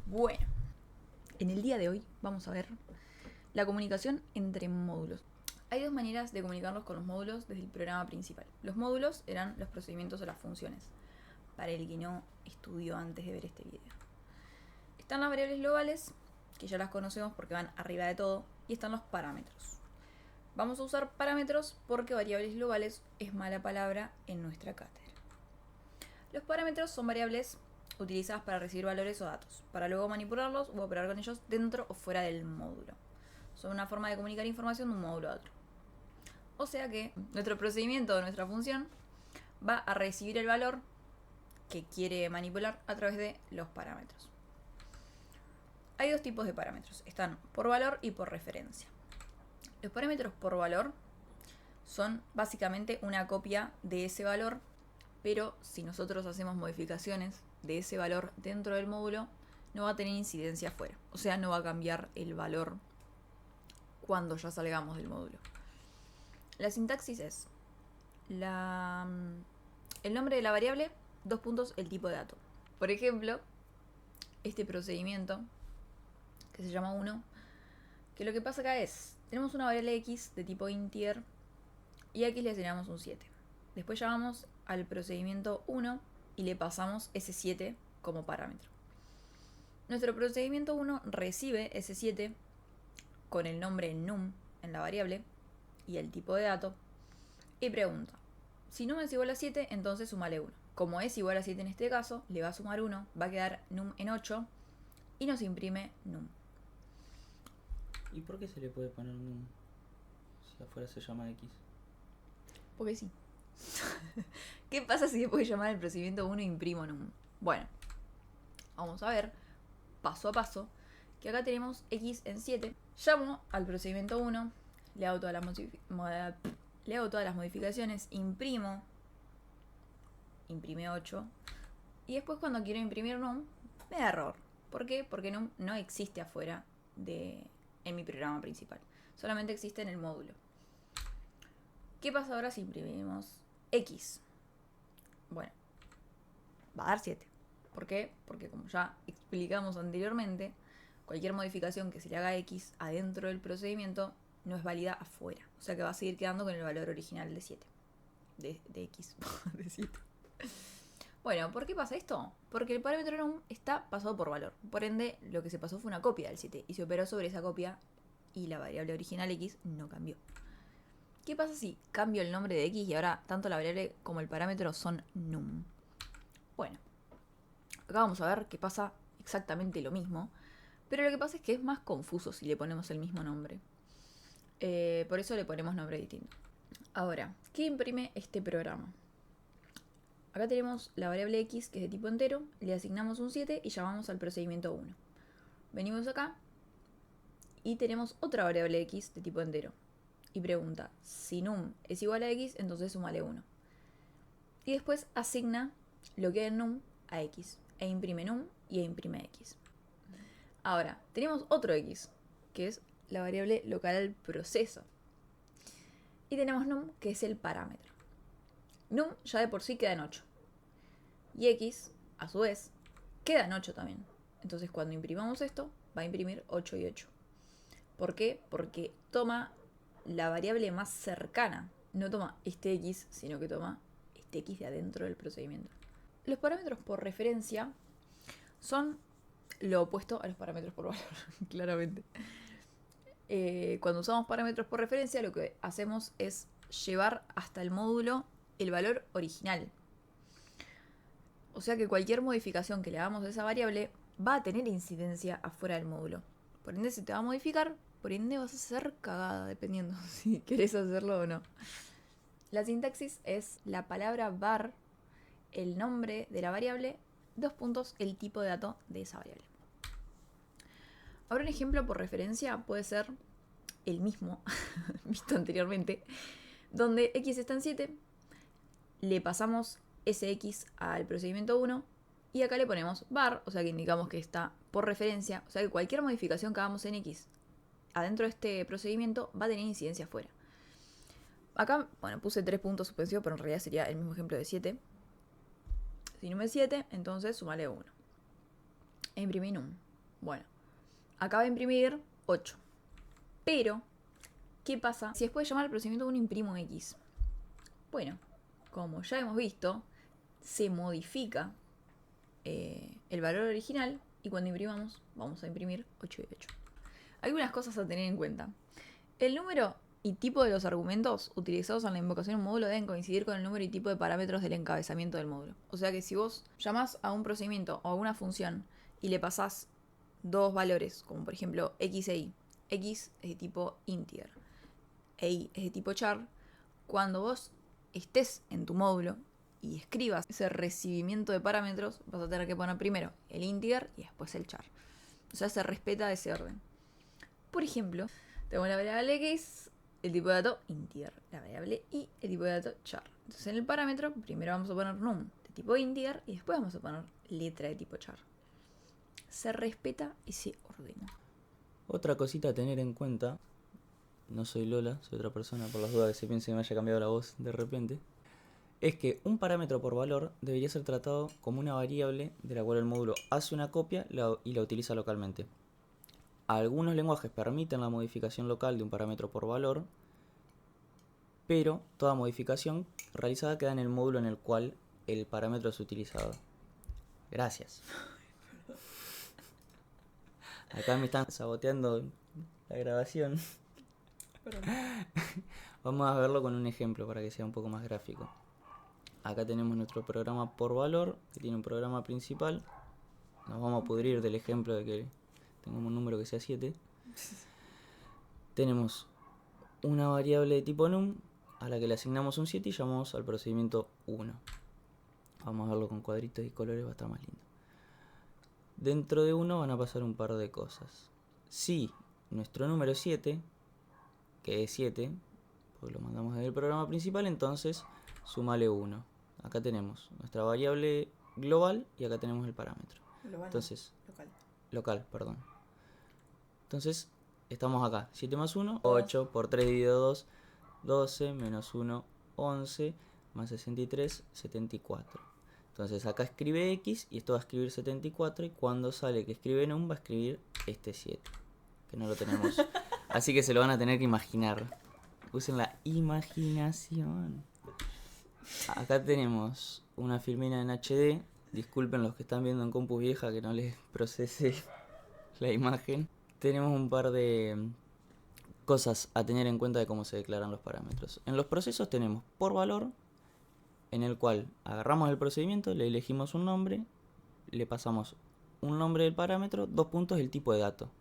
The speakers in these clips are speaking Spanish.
Bueno, en el día de hoy vamos a ver la comunicación entre módulos. Hay dos maneras de comunicarnos con los módulos desde el programa principal. Los módulos eran los procedimientos o las funciones, para el que no estudió antes de ver este video. Están las variables globales, que ya las conocemos porque van arriba de todo, y están los parámetros. Vamos a usar parámetros porque variables globales es mala palabra en nuestra cátedra. Los parámetros son variables utilizadas para recibir valores o datos, para luego manipularlos o operar con ellos dentro o fuera del módulo. Son una forma de comunicar información de un módulo a otro. O sea que nuestro procedimiento o nuestra función va a recibir el valor que quiere manipular a través de los parámetros. Hay dos tipos de parámetros, están por valor y por referencia. Los parámetros por valor son básicamente una copia de ese valor, pero si nosotros hacemos modificaciones de ese valor dentro del módulo, no va a tener incidencia afuera. O sea, no va a cambiar el valor cuando ya salgamos del módulo. La sintaxis es el nombre de la variable, el tipo de dato. Por ejemplo, este procedimiento, que se llama 1, que lo que pasa acá es, tenemos una variable x de tipo integer y a x le asignamos un 7. Después llamamos al procedimiento 1 y le pasamos ese 7 como parámetro. Nuestro procedimiento 1 recibe ese 7 con el nombre num en la variable y el tipo de dato y pregunta, si num es igual a 7, entonces sumale 1. Como es igual a 7 en este caso, le va a sumar 1, va a quedar num en 8 y nos imprime num. ¿Y por qué se le puede poner num si afuera se llama x? Porque sí. ¿Qué pasa si después de llamar el procedimiento 1 imprimo num? Bueno, vamos a ver paso a paso que acá tenemos x en 7. Llamo al procedimiento 1, le hago todas las modificaciones, imprime 8 y después cuando quiero imprimir num me da error. ¿Por qué? Porque num no existe afuera en mi programa principal, solamente existe en el módulo. ¿Qué pasa ahora si imprimimos x? Bueno, va a dar 7. ¿Por qué? Porque como ya explicamos anteriormente, cualquier modificación que se le haga a x adentro del procedimiento no es válida afuera. O sea que va a seguir quedando con el valor original de 7. De x, de 7. Bueno, ¿por qué pasa esto? Porque el parámetro num está pasado por valor. Por ende, lo que se pasó fue una copia del 7 y se operó sobre esa copia y la variable original x no cambió. ¿Qué pasa si cambio el nombre de x y ahora tanto la variable como el parámetro son num? Bueno, acá vamos a ver que pasa exactamente lo mismo, pero lo que pasa es que es más confuso si le ponemos el mismo nombre. Por eso le ponemos nombre distinto. Ahora, ¿qué imprime este programa? Acá tenemos la variable x que es de tipo entero, le asignamos un 7 y llamamos al procedimiento 1. Venimos acá y tenemos otra variable x de tipo entero. Y pregunta, si num es igual a x, entonces sumale 1. Y después asigna lo que hay en num a x. E imprime num y imprime x. Ahora, tenemos otro x, que es la variable local al proceso. Y tenemos num, que es el parámetro. Num ya de por sí queda en 8. Y x, a su vez, queda en 8 también. Entonces cuando imprimamos esto, va a imprimir 8 y 8. ¿Por qué? Porque toma la variable más cercana. No toma este x, sino que toma este x de adentro del procedimiento. Los parámetros por referencia son lo opuesto a los parámetros por valor, claramente. Cuando usamos parámetros por referencia, lo que hacemos es llevar hasta el módulo el valor original. O sea que cualquier modificación que le hagamos a esa variable va a tener incidencia afuera del módulo. Por ende se te va a modificar, por ende vas a ser cagada, dependiendo si querés hacerlo o no. La sintaxis es la palabra var, el nombre de la variable, el tipo de dato de esa variable. Ahora un ejemplo por referencia puede ser el mismo, visto anteriormente, donde x está en 7, le pasamos ese x al procedimiento 1 y acá le ponemos var, o sea que indicamos que está por referencia, o sea que cualquier modificación que hagamos en x adentro de este procedimiento va a tener incidencia afuera. Acá, bueno, puse 3 puntos suspensivos, pero en realidad sería el mismo ejemplo de 7. Si num es 7, entonces sumale 1. E imprimí num. Bueno, acaba de imprimir 8. Pero, ¿qué pasa si después de llamar al procedimiento 1 imprimo X? Bueno, como ya hemos visto, se modifica el valor original y cuando imprimamos vamos a imprimir 8 y 8. Algunas cosas a tener en cuenta. El número y tipo de los argumentos utilizados en la invocación de un módulo deben coincidir con el número y tipo de parámetros del encabezamiento del módulo. O sea que si vos llamás a un procedimiento o a una función y le pasás dos valores, como por ejemplo x e y, x es de tipo integer e y es de tipo char, cuando vos estés en tu módulo y escribas ese recibimiento de parámetros, vas a tener que poner primero el integer y después el char. O sea, se respeta ese orden. Por ejemplo, tengo la variable x, el tipo de dato integer, la variable y, el tipo de dato char. Entonces en el parámetro primero vamos a poner num de tipo integer y después vamos a poner letra de tipo char. Se respeta ese orden. Otra cosita a tener en cuenta, no soy Lola, soy otra persona, por las dudas que se piense que me haya cambiado la voz de repente, es que un parámetro por valor debería ser tratado como una variable de la cual el módulo hace una copia y la utiliza localmente. Algunos lenguajes permiten la modificación local de un parámetro por valor, pero toda modificación realizada queda en el módulo en el cual el parámetro es utilizado. Gracias. Acá me están saboteando la grabación. Vamos a verlo con un ejemplo para que sea un poco más gráfico. Acá tenemos nuestro programa por valor, que tiene un programa principal. Nos vamos a pudrir del ejemplo de que tengamos un número que sea 7. Tenemos una variable de tipo num a la que le asignamos un 7 y llamamos al procedimiento 1. Vamos a verlo con cuadritos y colores, va a estar más lindo. Dentro de 1 van a pasar un par de cosas. Si nuestro número es 7, que es 7, porque lo mandamos desde el programa principal, entonces sumale 1. Acá tenemos nuestra variable global y acá tenemos el parámetro. Global, entonces, local. Local, perdón. Entonces, estamos acá. 7 más 1, 8. Por 3 dividido 2, 12. Menos 1, 11. Más 63, 74. Entonces, acá escribe X y esto va a escribir 74. Y cuando sale que escribe num, va a escribir este 7. Que no lo tenemos. Así que se lo van a tener que imaginar. Usen la imaginación. Acá tenemos una filmina en HD. Disculpen los que están viendo en compu vieja que no les procese la imagen. Tenemos un par de cosas a tener en cuenta de cómo se declaran los parámetros. En los procesos tenemos por valor, en el cual agarramos el procedimiento, le elegimos un nombre, le pasamos un nombre del parámetro, 2 puntos el tipo de dato.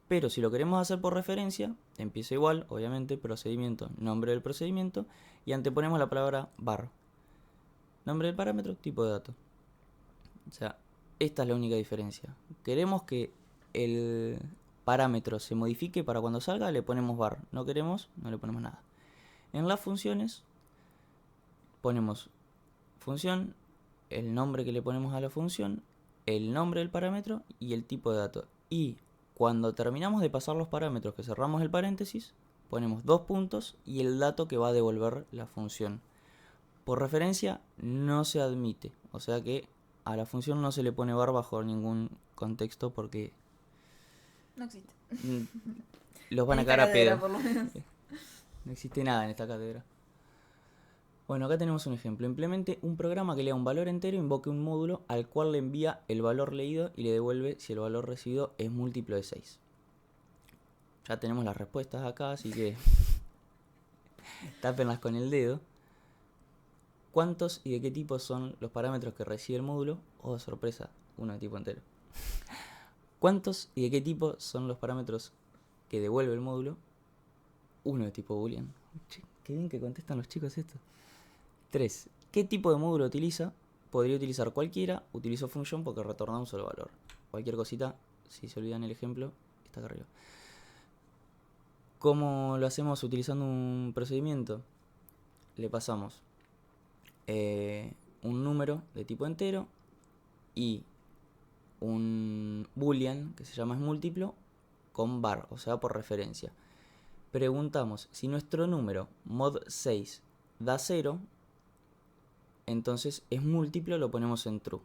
Pero si lo queremos hacer por referencia, empieza igual, obviamente, procedimiento, nombre del procedimiento, y anteponemos la palabra var. Nombre del parámetro, tipo de dato. O sea, esta es la única diferencia. Queremos que el parámetro se modifique para cuando salga, le ponemos var. No queremos, no le ponemos nada. En las funciones, ponemos función, el nombre que le ponemos a la función, el nombre del parámetro y el tipo de dato. Y cuando terminamos de pasar los parámetros que cerramos el paréntesis, ponemos 2 puntos y el dato que va a devolver la función. Por referencia no se admite, o sea que a la función no se le pone var bajo ningún contexto porque no existe. Los van a caer a pedo. Por lo menos. No existe nada en esta cátedra. Bueno, acá tenemos un ejemplo. Implemente un programa que lea un valor entero, invoque un módulo al cual le envía el valor leído y le devuelve si el valor recibido es múltiplo de 6. Ya tenemos las respuestas acá, así que tápenlas con el dedo. ¿Cuántos y de qué tipo son los parámetros que recibe el módulo? Oh, sorpresa, uno de tipo entero. ¿Cuántos y de qué tipo son los parámetros que devuelve el módulo? Uno de tipo boolean. Che, qué bien que contestan los chicos esto. 3. ¿Qué tipo de módulo utiliza? Podría utilizar cualquiera. Utilizo function porque retorna un solo valor. Cualquier cosita, si se olvidan el ejemplo, está acá arriba. ¿Cómo lo hacemos utilizando un procedimiento? Le pasamos un número de tipo entero y un boolean que se llama es múltiplo con var, o sea por referencia. Preguntamos si nuestro número mod 6 da 0, entonces es múltiplo, lo ponemos en true.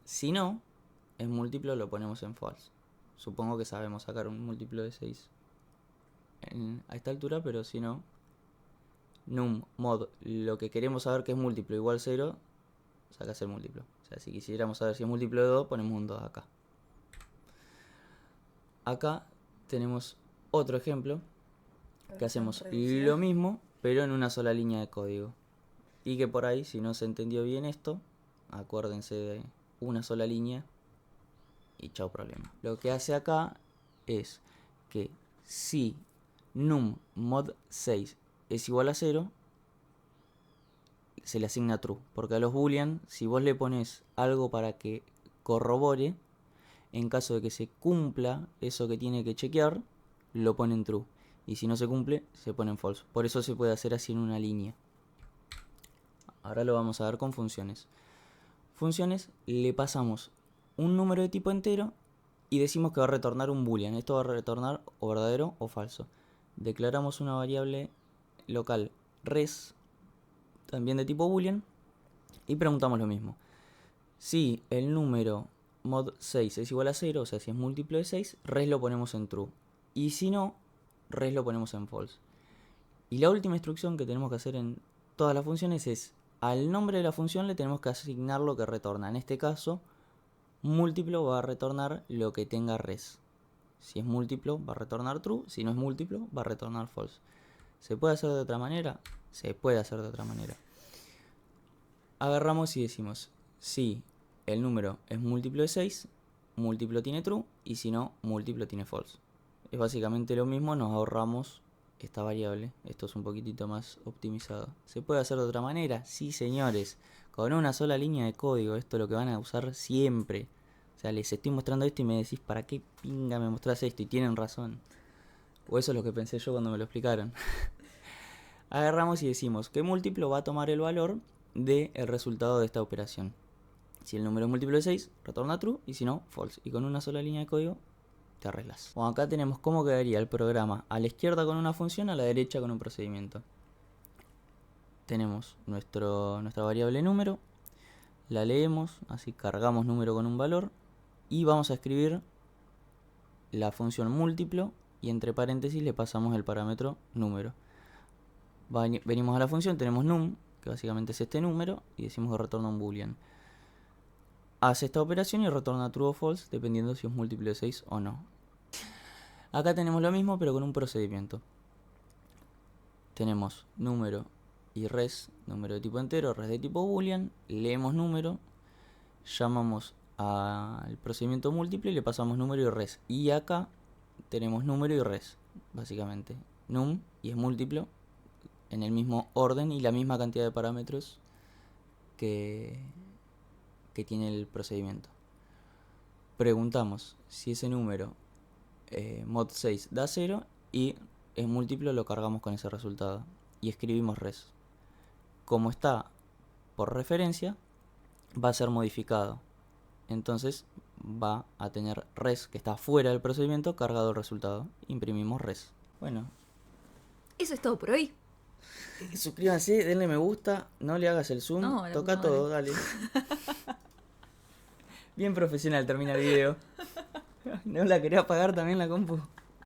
Si no, es múltiplo, lo ponemos en false. Supongo que sabemos sacar un múltiplo de 6 a esta altura, pero si no, num mod, lo que queremos saber que es múltiplo igual 0, sacas el múltiplo. O sea, si quisiéramos saber si es múltiplo de 2, ponemos un 2 acá. Acá tenemos otro ejemplo que hacemos lo mismo, pero en una sola línea de código. Y que por ahí, si no se entendió bien esto, acuérdense de una sola línea y chao problema. Lo que hace acá es que si num mod 6 es igual a 0, se le asigna true. Porque a los boolean, si vos le pones algo para que corrobore, en caso de que se cumpla eso que tiene que chequear, lo pone en true. Y si no se cumple, se pone en false. Por eso se puede hacer así en una línea. Ahora lo vamos a ver con funciones. Funciones, le pasamos un número de tipo entero y decimos que va a retornar un boolean. Esto va a retornar o verdadero o falso. Declaramos una variable local res, también de tipo boolean, y preguntamos lo mismo. Si el número mod 6 es igual a 0, o sea, si es múltiplo de 6, res lo ponemos en true. Y si no, res lo ponemos en false. Y la última instrucción que tenemos que hacer en todas las funciones es, al nombre de la función le tenemos que asignar lo que retorna. En este caso, múltiplo va a retornar lo que tenga res. Si es múltiplo va a retornar true, si no es múltiplo va a retornar false. ¿Se puede hacer de otra manera? Se puede hacer de otra manera. Agarramos y decimos, si el número es múltiplo de 6, múltiplo tiene true, y si no, múltiplo tiene false. Es básicamente lo mismo, nos ahorramos esta variable. Esto es un poquitito más optimizado. ¿Se puede hacer de otra manera? Sí, señores. Con una sola línea de código, esto es lo que van a usar siempre. O sea, les estoy mostrando esto y me decís, ¿para qué pinga me mostrás esto? Y tienen razón. O eso es lo que pensé yo cuando me lo explicaron. Agarramos y decimos que múltiplo va a tomar el valor del resultado de esta operación. Si el número es múltiplo de 6, retorna true, y si no, false. Y con una sola línea de código te arreglas. Bueno, acá tenemos cómo quedaría el programa. A la izquierda con una función, a la derecha con un procedimiento. Tenemos nuestra variable número. La leemos, así cargamos número con un valor. Y vamos a escribir la función múltiplo. Y entre paréntesis le pasamos el parámetro número. Venimos a la función, tenemos num, que básicamente es este número. Y decimos que retorna un boolean. Hace esta operación y retorna true o false, dependiendo si es múltiplo de 6 o no. Acá tenemos lo mismo, pero con un procedimiento. Tenemos número y res, número de tipo entero, res de tipo boolean. Leemos número, llamamos al procedimiento múltiplo y le pasamos número y res. Y acá tenemos número y res, básicamente. Num y es múltiplo, en el mismo orden y la misma cantidad de parámetros que tiene el procedimiento. Preguntamos si ese número mod 6 da 0 y es múltiplo, lo cargamos con ese resultado y escribimos res. Como está por referencia, va a ser modificado. Entonces va a tener res, que está fuera del procedimiento, cargado el resultado. Imprimimos res. Bueno, Eso es todo por hoy. suscríbanse, denle me gusta, no le hagas el zoom, No, toca no, todo, dale. Bien profesional termina el video. No la quería apagar también la compu.